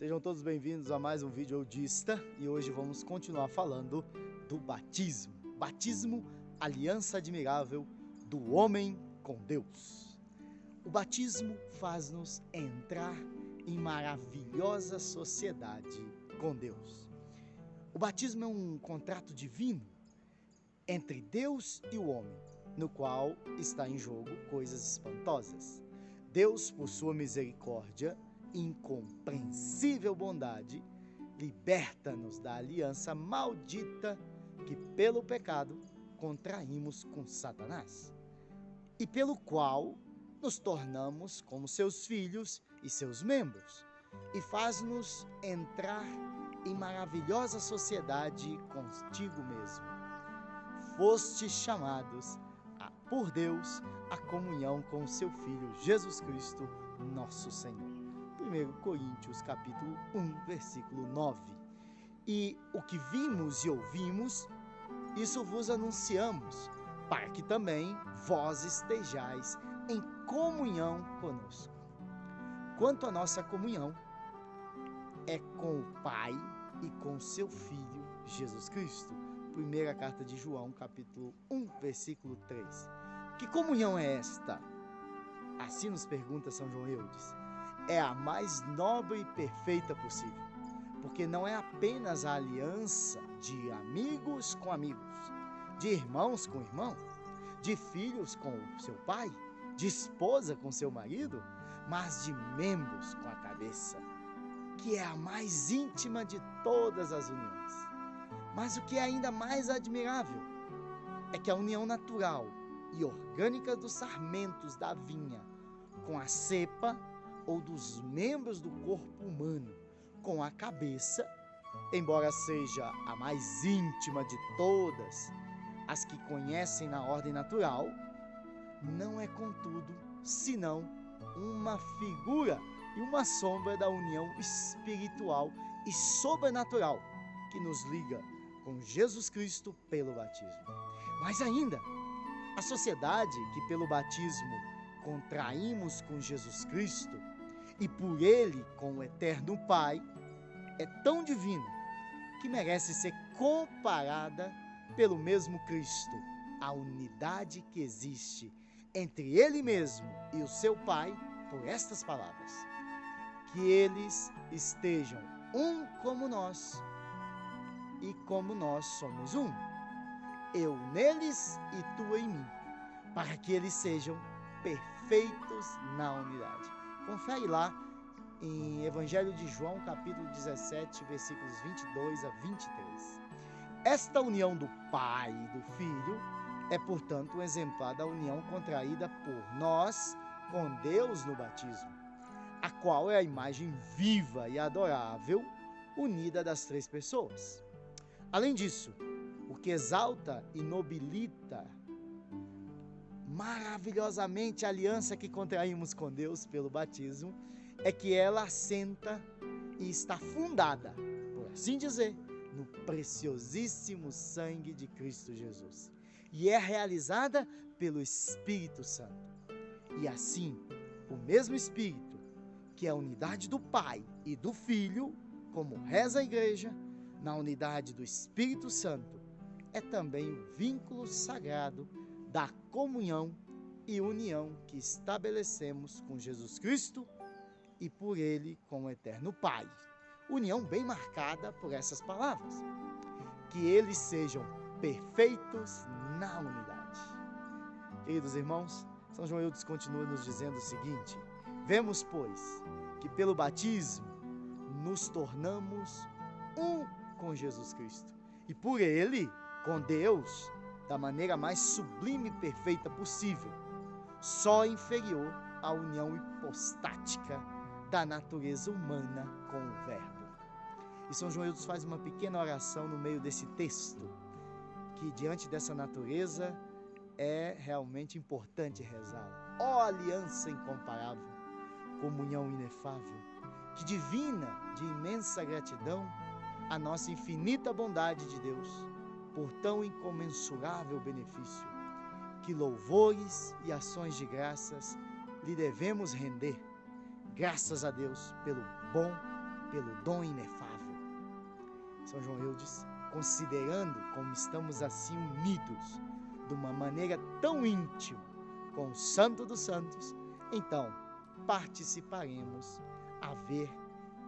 Sejam todos bem-vindos a mais um vídeo Audista e hoje vamos continuar falando do batismo. Batismo, aliança admirável do homem com Deus. O batismo faz-nos entrar em maravilhosa sociedade com Deus. O batismo é um contrato divino entre Deus e o homem, no qual está em jogo coisas espantosas. Deus, por sua misericórdia e incompreensível bondade, liberta-nos da aliança maldita que pelo pecado contraímos com Satanás, e pelo qual nos tornamos como seus filhos e seus membros, e faz-nos entrar em maravilhosa sociedade contigo mesmo. Fostes chamados por Deus a comunhão com o seu Filho Jesus Cristo, nosso Senhor. 1 Coríntios capítulo 1, versículo 9. E o que vimos e ouvimos, isso vos anunciamos, para que também vós estejais em comunhão conosco. Quanto à nossa comunhão, é com o Pai e com o seu Filho Jesus Cristo. Primeira carta de João, capítulo 1, versículo 3. Que comunhão é esta? Assim nos pergunta São João Eudes. É a mais nobre e perfeita possível, porque não é apenas a aliança de amigos com amigos, de irmãos com irmão, de filhos com seu pai, de esposa com seu marido, mas de membros com a cabeça, que é a mais íntima de todas as uniões. Mas o que é ainda mais admirável é que a união natural e orgânica dos sarmentos da vinha com a cepa ou dos membros do corpo humano com a cabeça, embora seja a mais íntima de todas as que conhecem na ordem natural, não é contudo senão uma figura e uma sombra da união espiritual e sobrenatural que nos liga com Jesus Cristo pelo batismo. Mas ainda, a sociedade que pelo batismo contraímos com Jesus Cristo e por ele com o eterno Pai é tão divina que merece ser comparada pelo mesmo Cristo à unidade que existe entre ele mesmo e o seu Pai por estas palavras: que eles estejam um como nós e como nós somos um, eu neles e tu em mim, para que eles sejam perfeitos na unidade. Confere lá em Evangelho de João, capítulo 17, versículos 22 a 23. Esta união do Pai e do Filho é, portanto, um exemplar da união contraída por nós com Deus no batismo, a qual é a imagem viva e adorável unida das três pessoas. Além disso, o que exalta e nobilita maravilhosamente a aliança que contraímos com Deus pelo batismo é que ela assenta e está fundada, por assim dizer, no preciosíssimo sangue de Cristo Jesus, e é realizada pelo Espírito Santo. E assim, o mesmo Espírito, que é a unidade do Pai e do Filho, como reza a Igreja, na unidade do Espírito Santo, é também o vínculo sagrado da comunhão e união que estabelecemos com Jesus Cristo e por ele com o eterno Pai. União bem marcada por essas palavras: que eles sejam perfeitos na unidade. Queridos irmãos, São João Eudes continua nos dizendo o seguinte: vemos, pois, que pelo batismo nos tornamos um com Jesus Cristo e por ele com Deus, da maneira mais sublime e perfeita possível, só inferior à união hipostática da natureza humana com o Verbo. E São João Eudes faz uma pequena oração no meio desse texto, que diante dessa natureza é realmente importante rezar. Ó aliança incomparável, comunhão inefável, que divina de imensa gratidão a nossa infinita bondade de Deus, por tão incomensurável benefício, que louvores e ações de graças lhe devemos render, graças a Deus pelo bom pelo dom inefável. São João Eudes, considerando como estamos assim unidos, de uma maneira tão íntima, com o Santo dos Santos, então participaremos a ver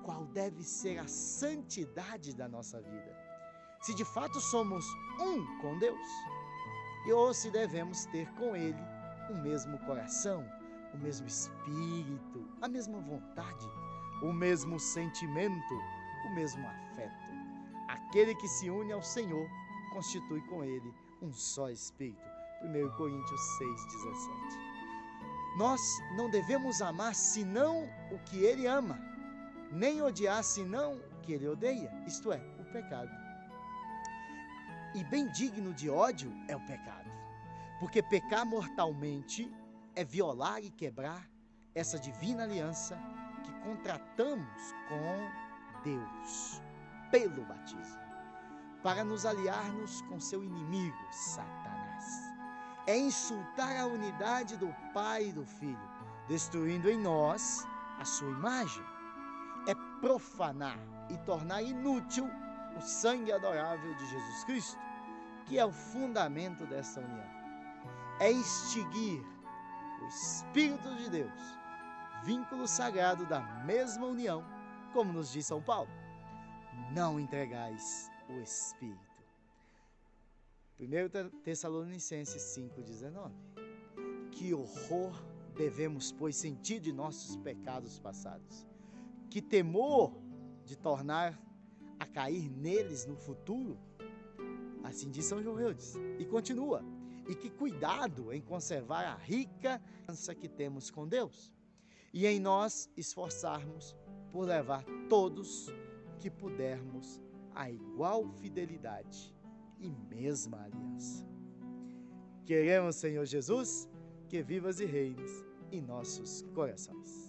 qual deve ser a santidade da nossa vida. Se de fato somos um com Deus, ou se devemos ter com Ele o mesmo coração, o mesmo espírito, a mesma vontade, o mesmo sentimento, o mesmo afeto. Aquele que se une ao Senhor constitui com Ele um só espírito. 1 Coríntios 6,17. Nós não devemos amar senão o que Ele ama, nem odiar senão o que Ele odeia, isto é, o pecado. E bem digno de ódio é o pecado, porque pecar mortalmente é violar e quebrar essa divina aliança que contratamos com Deus pelo batismo, para nos aliarmos com seu inimigo, Satanás. É insultar a unidade do Pai e do Filho, destruindo em nós a sua imagem. É profanar e tornar inútil o sangue adorável de Jesus Cristo, que é o fundamento dessa união. É extinguir o Espírito de Deus, vínculo sagrado da mesma união, como nos diz São Paulo. Não entregais o Espírito. 1 Tessalonicenses 5,19. Que horror devemos, pois, sentir de nossos pecados passados. Que temor de tornar a cair neles no futuro. Assim diz São João Eudes. E continua. E que cuidado em conservar a rica aliança que temos com Deus. E em nós esforçarmos por levar todos que pudermos a igual fidelidade e mesma aliança. Queremos, Senhor Jesus, que vivas e reines em nossos corações.